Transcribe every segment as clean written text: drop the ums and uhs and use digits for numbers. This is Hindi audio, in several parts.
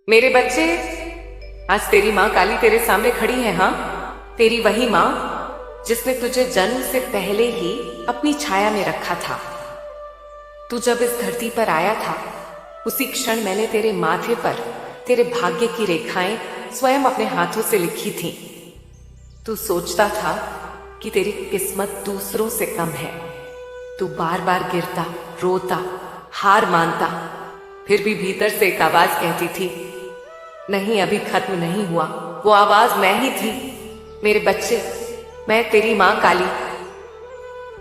मेरे बच्चे, आज तेरी माँ काली तेरे सामने खड़ी है। हाँ, तेरी वही माँ जिसने तुझे जन्म से पहले ही अपनी छाया में रखा था। तू जब इस धरती पर आया था, उसी क्षण मैंने तेरे माथे पर तेरे भाग्य की रेखाएं स्वयं अपने हाथों से लिखी थी। तू सोचता था कि तेरी किस्मत दूसरों से कम है। तू बार बार गिरता, रोता, हार मानता, फिर भी भीतर से एक आवाज कहती थी, नहीं, अभी खत्म नहीं हुआ। वो आवाज मैं ही थी। मेरे बच्चे, मैं तेरी माँ काली।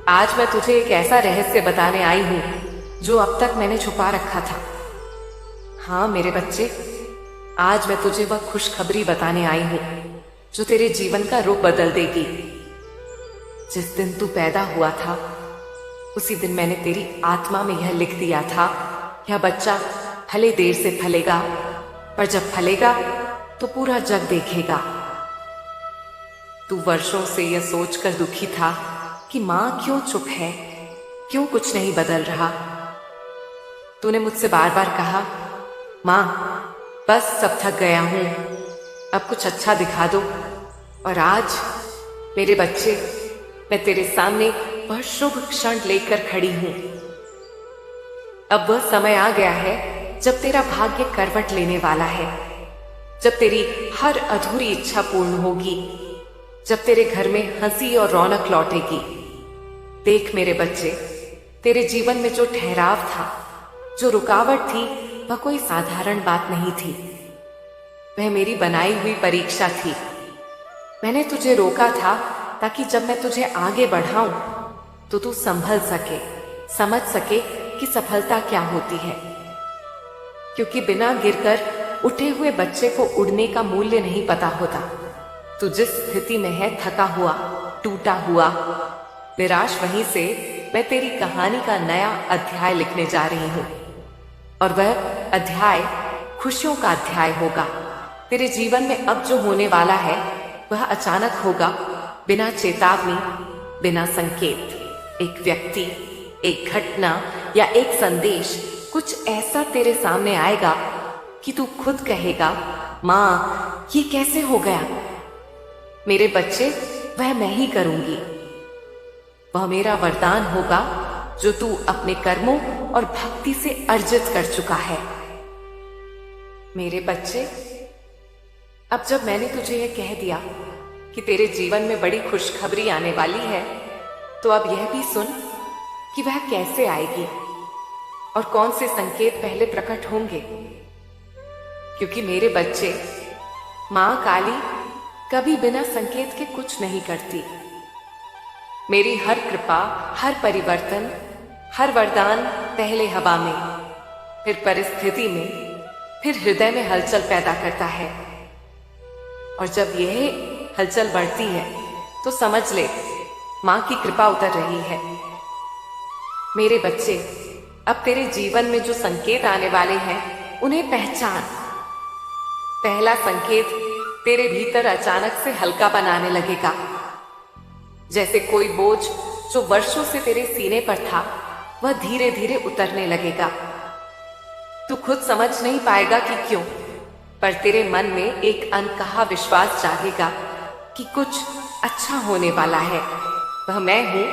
आज मैं तुझे एक ऐसा रहस्य बताने आई हूं जो अब तक मैंने छुपा रखा था। हाँ मेरे बच्चे, आज मैं तुझे वह खुशखबरी बताने आई हूं जो तेरे जीवन का रुख बदल देगी। जिस दिन तू पैदा हुआ था, उसी दिन मैंने तेरी आत्मा में यह लिख दिया था, यह बच्चा भले देर से फलेगा, पर जब फलेगा तो पूरा जग देखेगा। तू वर्षों से यह सोचकर दुखी था कि मां क्यों चुप है, क्यों कुछ नहीं बदल रहा। तूने मुझसे बार बार कहा, मां बस सब थक गया हूं, अब कुछ अच्छा दिखा दो। और आज मेरे बच्चे, मैं तेरे सामने वह शुभ क्षण लेकर खड़ी हूं। अब वह समय आ गया है जब तेरा भाग्य करवट लेने वाला है, जब तेरी हर अधूरी इच्छा पूर्ण होगी, जब तेरे घर में हंसी और रौनक लौटेगी। देख मेरे बच्चे, तेरे जीवन में जो ठहराव था, जो रुकावट थी, वह कोई साधारण बात नहीं थी। वह मेरी बनाई हुई परीक्षा थी। मैंने तुझे रोका था ताकि जब मैं तुझे आगे बढ़ाऊं तो तू संभल सके, समझ सके कि सफलता क्या होती है। क्योंकि बिना गिरकर उठे हुए बच्चे को उड़ने का मूल्य नहीं पता होता। तू जिस स्थिति में है, थका हुआ, टूटा हुआ, निराश, वहीं से मैं तेरी कहानी का नया अध्याय लिखने जा रही हूं। और वह अध्याय खुशियों का अध्याय होगा। तेरे जीवन में अब जो होने वाला है वह अचानक होगा, बिना चेतावनी, बिना संकेत। एक व्यक्ति, एक घटना या एक संदेश, कुछ ऐसा तेरे सामने आएगा कि तू खुद कहेगा, मां ये कैसे हो गया। मेरे बच्चे, वह मैं ही करूंगी। वह मेरा वरदान होगा जो तू अपने कर्मों और भक्ति से अर्जित कर चुका है। मेरे बच्चे, अब जब मैंने तुझे यह कह दिया कि तेरे जीवन में बड़ी खुशखबरी आने वाली है, तो अब यह भी सुन कि वह कैसे आएगी और कौन से संकेत पहले प्रकट होंगे। क्योंकि मेरे बच्चे, मां काली कभी बिना संकेत के कुछ नहीं करती। मेरी हर कृपा, हर परिवर्तन, हर वरदान पहले हवा में, फिर परिस्थिति में, फिर हृदय में हलचल पैदा करता है। और जब यह हलचल बढ़ती है तो समझ ले, मां की कृपा उतर रही है। मेरे बच्चे, अब तेरे जीवन में जो संकेत आने वाले हैं, उन्हें पहचान। पहला संकेत तेरे भीतर अचानक से हल्का बनाने लगेगा, जैसे कोई बोझ जो वर्षों से तेरे सीने पर था, वह धीरे धीरे उतरने लगेगा। तू खुद समझ नहीं पाएगा कि क्यों, पर तेरे मन में एक अनकहा विश्वास जागेगा कि कुछ अच्छा होने वाला है। वह मैं हूं।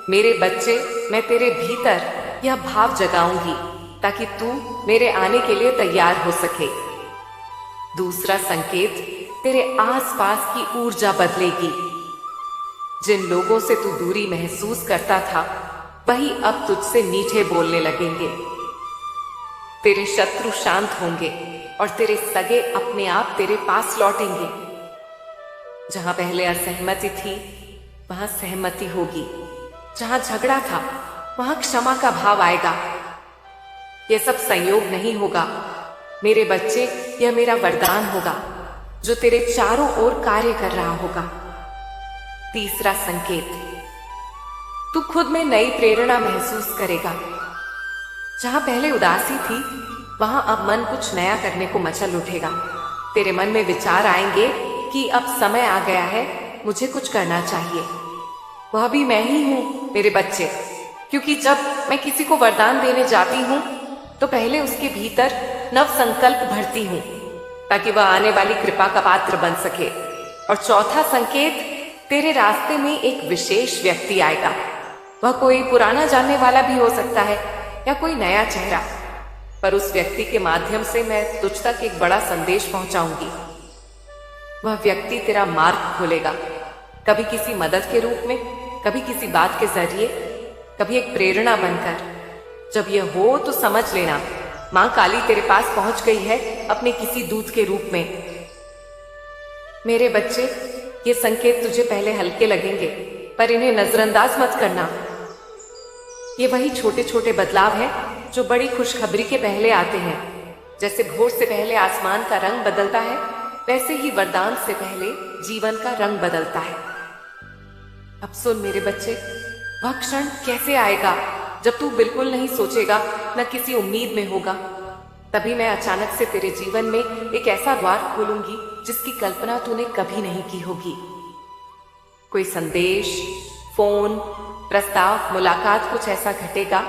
मेरे बच्चे, मैं तेरे भीतर यह भाव जगाऊंगी ताकि तू मेरे आने के लिए तैयार हो सके। दूसरा संकेत, तेरे आसपास की ऊर्जा बदलेगी। जिन लोगों से तू दूरी महसूस करता था, वही अब तुझसे मीठे बोलने लगेंगे। तेरे शत्रु शांत होंगे और तेरे सगे अपने आप तेरे पास लौटेंगे। जहां पहले असहमति थी, वहां सहमति होगी। जहां झगड़ा था, वहां क्षमा का भाव आएगा। यह सब संयोग नहीं होगा मेरे बच्चे, यह मेरा वरदान होगा जो तेरे चारों ओर कार्य कर रहा होगा। तीसरा संकेत, तू खुद में नई प्रेरणा महसूस करेगा। जहां पहले उदासी थी, वहां अब मन कुछ नया करने को मचल उठेगा। तेरे मन में विचार आएंगे कि अब समय आ गया है, मुझे कुछ करना चाहिए। वह भी मैं ही हूं मेरे बच्चे, क्योंकि जब मैं किसी को वरदान देने जाती हूं तो पहले उसके भीतर नव संकल्प भरती हूं। ताकि वह आने वाली कृपा का पात्र बन सके। और चौथा संकेत, तेरे रास्ते में एक विशेष व्यक्ति आएगा। वह कोई पुराना जानने वाला भी हो सकता है या कोई नया चेहरा, पर उस व्यक्ति के माध्यम से मैं तुझ तक एक बड़ा संदेश पहुंचाऊंगी। वह व्यक्ति तेरा मार्ग खोलेगा, कभी किसी मदद के रूप में, कभी किसी बात के जरिए, कभी एक प्रेरणा बनकर। जब यह हो तो समझ लेना, मां काली तेरे पास पहुंच गई है अपने किसी दूत के रूप में। मेरे बच्चे, ये संकेत तुझे पहले हल्के लगेंगे, पर इन्हें नजरअंदाज मत करना। ये वही छोटे छोटे बदलाव हैं जो बड़ी खुशखबरी के पहले आते हैं। जैसे भोर से पहले आसमान का रंग बदलता है, वैसे ही वरदान से पहले जीवन का रंग बदलता है। अब सुन मेरे बच्चे, वह क्षण कैसे आएगा जब तू बिल्कुल नहीं सोचेगा, न किसी उम्मीद में होगा। तभी मैं अचानक से तेरे जीवन में एक ऐसा द्वार खोलूंगी जिसकी कल्पना तूने कभी नहीं की होगी। कोई संदेश, फोन, प्रस्ताव, मुलाकात, कुछ ऐसा घटेगा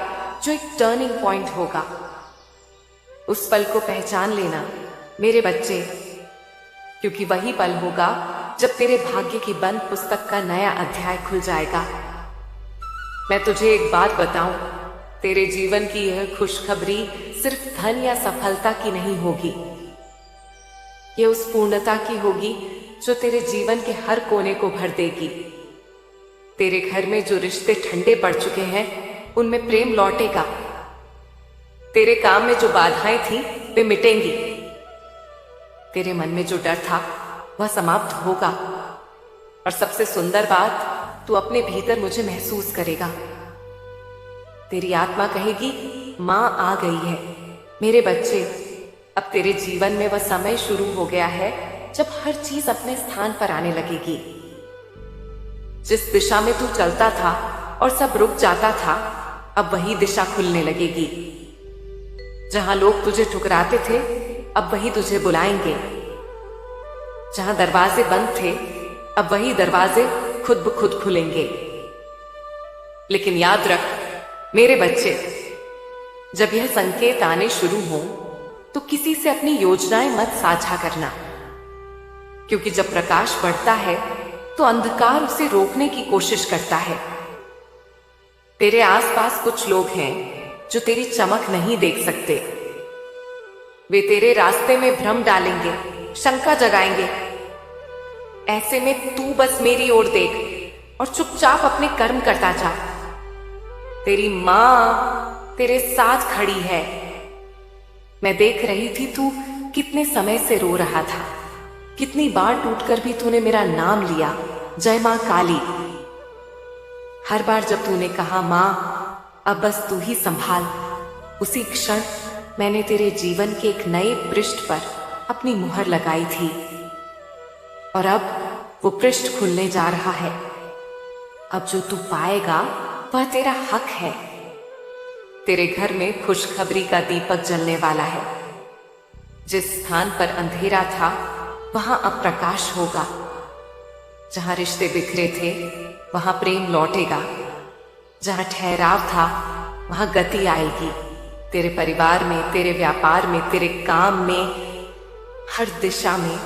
जो एक टर्निंग पॉइंट होगा। उस पल को पहचान लेना मेरे बच्चे, क्योंकि वही पल होगा जब तेरे भाग्य की बंद पुस्तक का नया अध्याय खुल जाएगा। मैं तुझे एक बात बताऊं, तेरे जीवन की यह खुशखबरी सिर्फ धन या सफलता की नहीं होगी। ये उस पूर्णता की होगी जो तेरे जीवन के हर कोने को भर देगी। तेरे घर में जो रिश्ते ठंडे पड़ चुके हैं, उनमें प्रेम लौटेगा। तेरे काम में जो बाधाएं थी, वे मिटेंगी। तेरे मन में जो डर था, वह समाप्त होगा। और सबसे सुंदर बात, तू अपने भीतर मुझे महसूस करेगा। तेरी आत्मा कहेगी, मां आ गई है। मेरे बच्चे, अब तेरे जीवन में वह समय शुरू हो गया है जब हर चीज अपने स्थान पर आने लगेगी। जिस दिशा में तू चलता था और सब रुक जाता था, अब वही दिशा खुलने लगेगी। जहां लोग तुझे ठुकराते थे, अब वही तुझे बुलाएंगे। जहां दरवाजे बंद थे, अब वही दरवाजे खुद ब खुद खुलेंगे। लेकिन याद रख मेरे बच्चे, जब यह संकेत आने शुरू हो तो किसी से अपनी योजनाएं मत साझा करना, क्योंकि जब प्रकाश बढ़ता है तो अंधकार उसे रोकने की कोशिश करता है। तेरे आसपास कुछ लोग हैं जो तेरी चमक नहीं देख सकते। वे तेरे रास्ते में भ्रम डालेंगे, शंका जगाएंगे। ऐसे में तू बस मेरी ओर देख और चुपचाप अपने कर्म करता जा। तेरी मां तेरे साथ खड़ी है। मैं देख रही थी तू कितने समय से रो रहा था। कितनी बार टूटकर भी तूने मेरा नाम लिया, जय मां काली। हर बार जब तूने कहा मां अब बस तू ही संभाल, उसी क्षण मैंने तेरे जीवन के एक नए पृष्ठ पर अपनी मुहर लगाई थी। और अब वो पृष्ठ खुलने जा रहा है। अब जो तू पाएगा वह तेरा हक है। तेरे घर में खुशखबरी का दीपक जलने वाला है। जिस स्थान पर अंधेरा था, वहां अब प्रकाश होगा। जहां रिश्ते बिखरे थे, वहां प्रेम लौटेगा। जहां ठहराव था, वहां गति आएगी। तेरे परिवार में, तेरे व्यापार में, तेरे काम में, हर दिशा में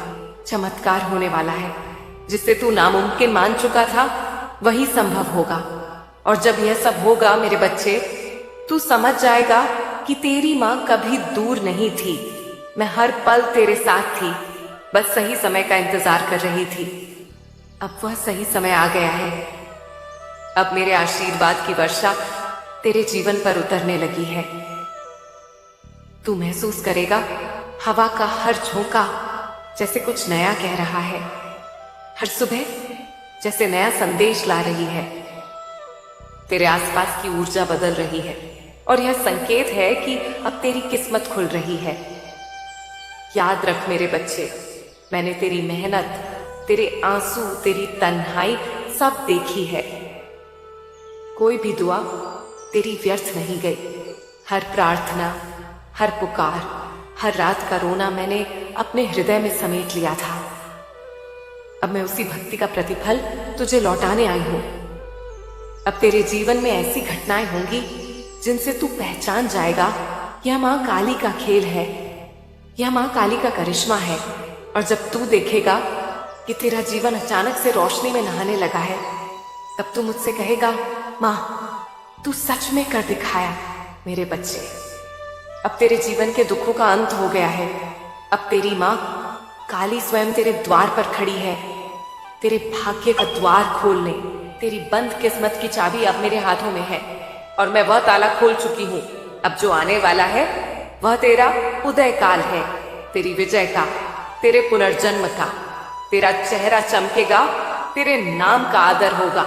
चमत्कार होने वाला है। जिससे तू नामुमकिन मान चुका था, वही संभव होगा। और जब यह सब होगा मेरे बच्चे, तू समझ जाएगा कि तेरी मां कभी दूर नहीं थी। मैं हर पल तेरे साथ थी, बस सही समय का इंतजार कर रही थी। अब वह सही समय आ गया है। अब मेरे आशीर्वाद की वर्षा तेरे जीवन पर उतरने लगी है। तू महसूस करेगा हवा का हर झोंका जैसे कुछ नया कह रहा है। हर सुबह जैसे नया संदेश ला रही है। तेरे आसपास की ऊर्जा बदल रही है और यह संकेत है कि अब तेरी किस्मत खुल रही है। याद रख मेरे बच्चे, मैंने तेरी मेहनत, तेरे आंसू, तेरी तन्हाई सब देखी है। कोई भी दुआ तेरी व्यर्थ नहीं गई। हर प्रार्थना, हर पुकार, हर रात का रोना मैंने अपने हृदय में समेट लिया था। अब मैं उसी भक्ति का प्रतिफल तुझे लौटाने आई हूं। अब तेरे जीवन में ऐसी घटनाएं होंगी जिनसे तू पहचान जाएगा, यह मां काली का खेल है। यह माँ काली का करिश्मा है। और जब तू देखेगा कि तेरा जीवन अचानक से रोशनी में नहाने लगा है, तब तू मुझसे कहेगा, माँ तू सच में कर दिखाया मेरे बच्चे। अब तेरे जीवन के दुखों का अंत हो गया है। अब तेरी माँ काली स्वयं तेरे द्वार पर खड़ी है, तेरे भाग्य का द्वार खोलने। तेरी बंद किस्मत की चाबी अब मेरे हाथों में है और मैं वह ताला खोल चुकी हूँ। अब जो आने वाला है वह तेरा उदय काल है, तेरी विजय का, तेरे पुनर्जन्म का। तेरा चेहरा चमकेगा, तेरे नाम का आदर होगा,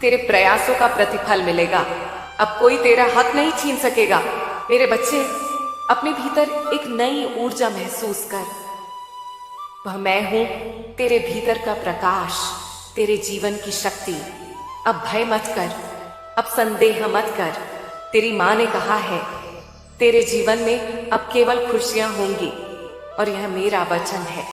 तेरे प्रयासों का प्रतिफल मिलेगा। अब कोई तेरा हक नहीं छीन सकेगा। मेरे बच्चे, अपने भीतर एक नई ऊर्जा महसूस कर। वह मैं हूं, तेरे भीतर का प्रकाश, तेरे जीवन की शक्ति। अब भय मत कर, अब संदेह मत कर। तेरी माँ ने कहा है, तेरे जीवन में अब केवल खुशियां होंगी और यह मेरा वचन है।